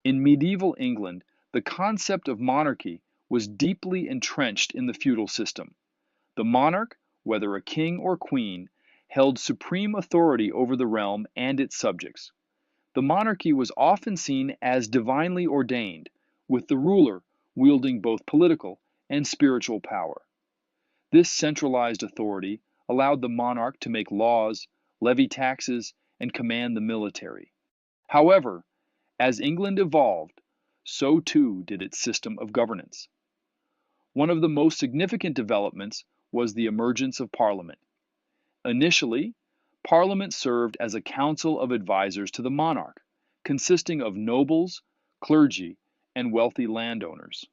In medieval England, the concept of monarchy was deeply entrenched in the feudal system. The monarch, whether a king or queen, held supreme authority over the realm and its subjects. The monarchy was often seen as divinely ordained, with the ruler wielding both political and spiritual power. This centralized authority allowed the monarch to make laws, levy taxes, and command the military. However, as England evolved, so too did its system of governance. One of the most significant developments was the emergence of Parliament. Initially, Parliament served as a council of advisors to the monarch, consisting of nobles, clergy, and wealthy landowners.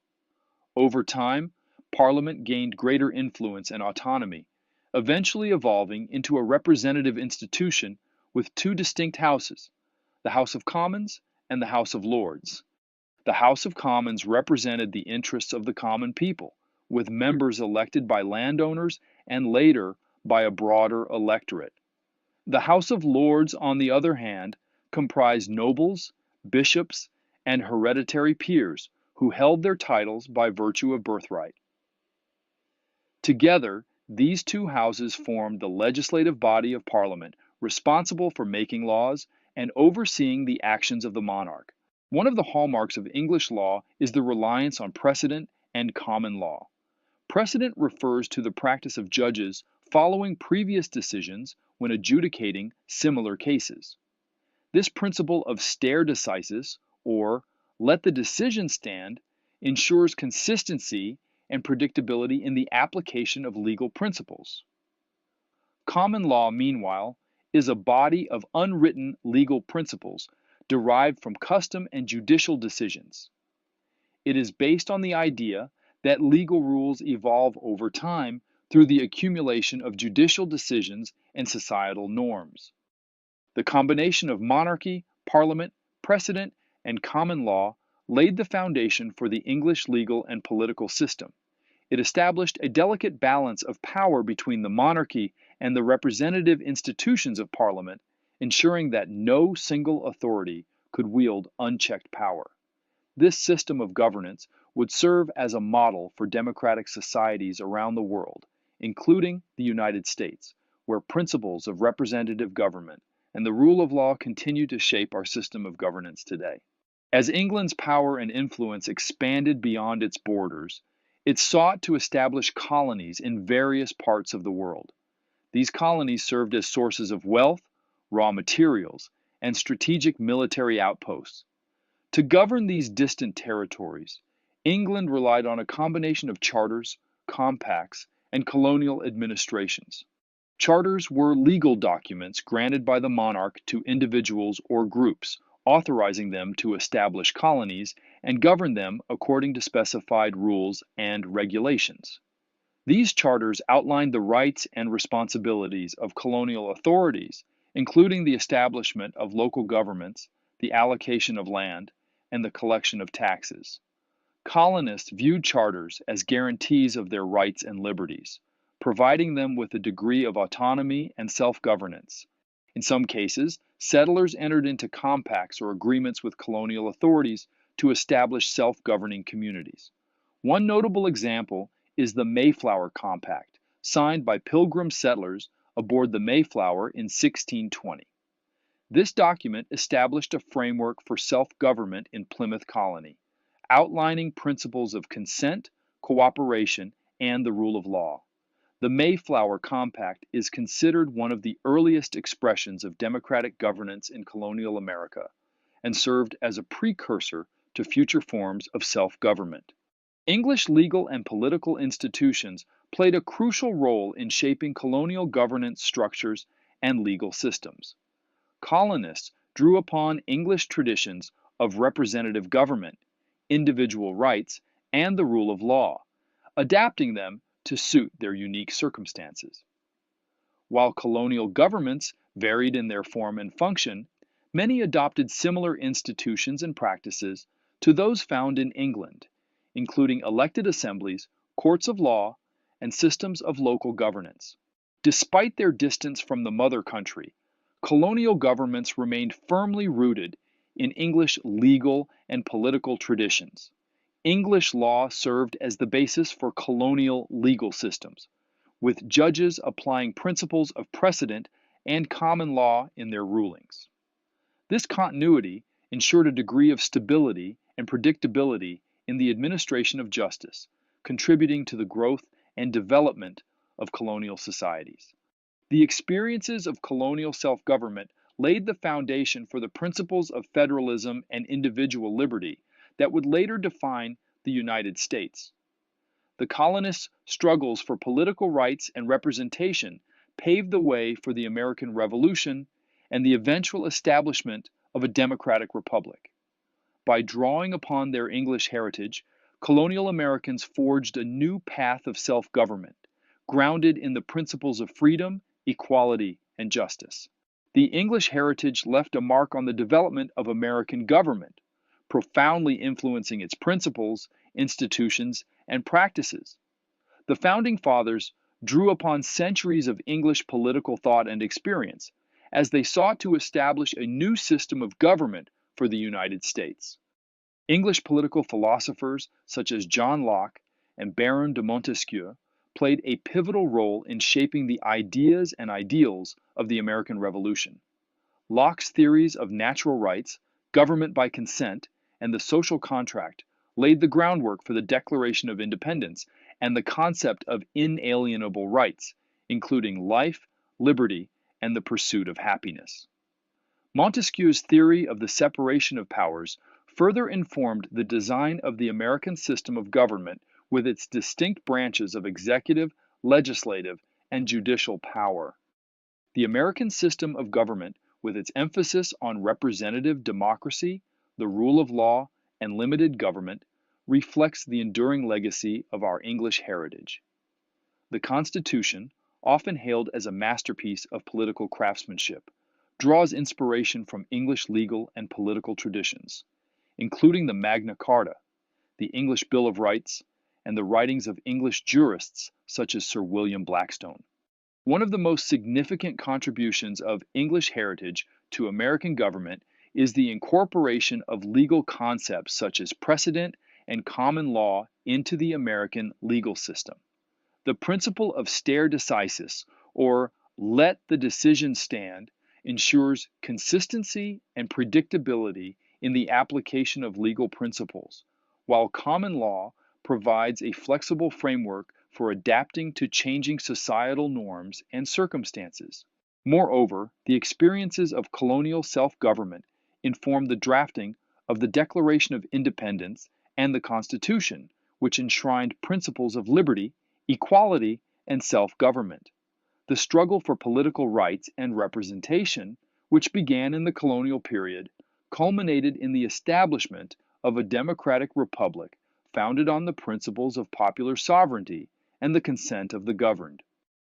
Over time, Parliament gained greater influence and autonomy, eventually evolving into a representative institution with two distinct houses, the House of Commons and the House of Lords. The House of Commons represented the interests of the common people, with members elected by landowners and later by a broader electorate. The House of Lords, on the other hand, comprised nobles, bishops, and hereditary peers who held their titles by virtue of birthright. Together, these two houses formed the legislative body of Parliament, responsible for making laws and overseeing the actions of the monarch. One of the hallmarks of English law is the reliance on precedent and common law. Precedent refers to the practice of judges following previous decisions when adjudicating similar cases. This principle of stare decisis, or let the decision stand, ensures consistency and predictability in the application of legal principles. Common law, meanwhile, is a body of unwritten legal principles derived from custom and judicial decisions. It is based on the idea that legal rules evolve over time through the accumulation of judicial decisions and societal norms. The combination of monarchy, parliament, precedent, and common law laid the foundation for the English legal and political system. It established a delicate balance of power between the monarchy and the representative institutions of Parliament, ensuring that no single authority could wield unchecked power. This system of governance would serve as a model for democratic societies around the world, including the United States, where principles of representative government and the rule of law continue to shape our system of governance today. As England's power and influence expanded beyond its borders, it sought to establish colonies in various parts of the world. These colonies served as sources of wealth, raw materials, and strategic military outposts. To govern these distant territories, England relied on a combination of charters, compacts, and colonial administrations. Charters were legal documents granted by the monarch to individuals or groups, authorizing them to establish colonies and govern them according to specified rules and regulations. These charters outlined the rights and responsibilities of colonial authorities, including the establishment of local governments, the allocation of land, and the collection of taxes. Colonists viewed charters as guarantees of their rights and liberties, providing them with a degree of autonomy and self-governance. In some cases, settlers entered into compacts or agreements with colonial authorities to establish self-governing communities. One notable example is the Mayflower Compact, signed by Pilgrim settlers aboard the Mayflower in 1620. This document established a framework for self-government in Plymouth Colony, outlining principles of consent, cooperation, and the rule of law. The Mayflower Compact is considered one of the earliest expressions of democratic governance in colonial America and served as a precursor to future forms of self-government. English legal and political institutions played a crucial role in shaping colonial governance structures and legal systems. Colonists drew upon English traditions of representative government, individual rights, and the rule of law, adapting them to suit their unique circumstances. While colonial governments varied in their form and function, many adopted similar institutions and practices to those found in England, including elected assemblies, courts of law, and systems of local governance. Despite their distance from the mother country, colonial governments remained firmly rooted in English legal and political traditions. English law served as the basis for colonial legal systems, with judges applying principles of precedent and common law in their rulings. This continuity ensured a degree of stability and predictability in the administration of justice, contributing to the growth and development of colonial societies. The experiences of colonial self-government laid the foundation for the principles of federalism and individual liberty that would later define the United States. The colonists' struggles for political rights and representation paved the way for the American Revolution and the eventual establishment of a democratic republic. By drawing upon their English heritage, colonial Americans forged a new path of self-government, grounded in the principles of freedom, equality, and justice. The English heritage left a mark on the development of American government, profoundly influencing its principles, institutions, and practices. The Founding Fathers drew upon centuries of English political thought and experience as they sought to establish a new system of government for the United States. English political philosophers such as John Locke and Baron de Montesquieu played a pivotal role in shaping the ideas and ideals of the American Revolution. Locke's theories of natural rights, government by consent, and the social contract laid the groundwork for the Declaration of Independence and the concept of inalienable rights, including life, liberty, and the pursuit of happiness. Montesquieu's theory of the separation of powers further informed the design of the American system of government with its distinct branches of executive, legislative, and judicial power. The American system of government, with its emphasis on representative democracy, the rule of law, and limited government, reflects the enduring legacy of our English heritage. The Constitution, often hailed as a masterpiece of political craftsmanship, draws inspiration from English legal and political traditions, including the Magna Carta, the English Bill of Rights, and the writings of English jurists such as Sir William Blackstone. One of the most significant contributions of English heritage to American government is the incorporation of legal concepts such as precedent and common law into the American legal system. The principle of stare decisis, or let the decision stand, ensures consistency and predictability in the application of legal principles, while common law provides a flexible framework for adapting to changing societal norms and circumstances. Moreover, the experiences of colonial self-government informed the drafting of the Declaration of Independence and the Constitution, which enshrined principles of liberty, equality, and self-government. The struggle for political rights and representation, which began in the colonial period, culminated in the establishment of a democratic republic founded on the principles of popular sovereignty and the consent of the governed.